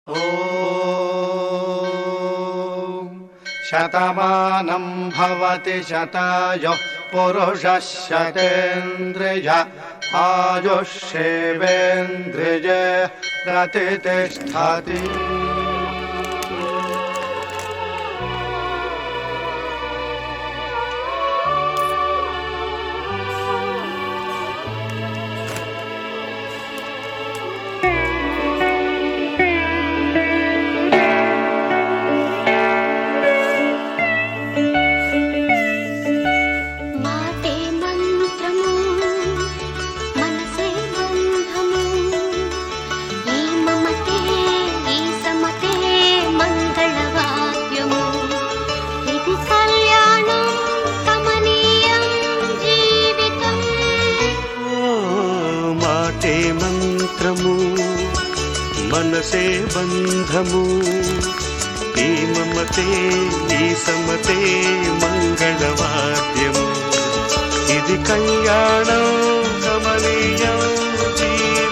ఓం శతమానం భవతి శతాయుః పురుషः శతేంద్రియ ఆయుష్యేవేంద్రియే ప్రతిష్ఠతి. మంత్రము మనసే బంధము, ఈ మమతే ఈ సమతే మంగళవాద్యము. ఇది కళ్యాణం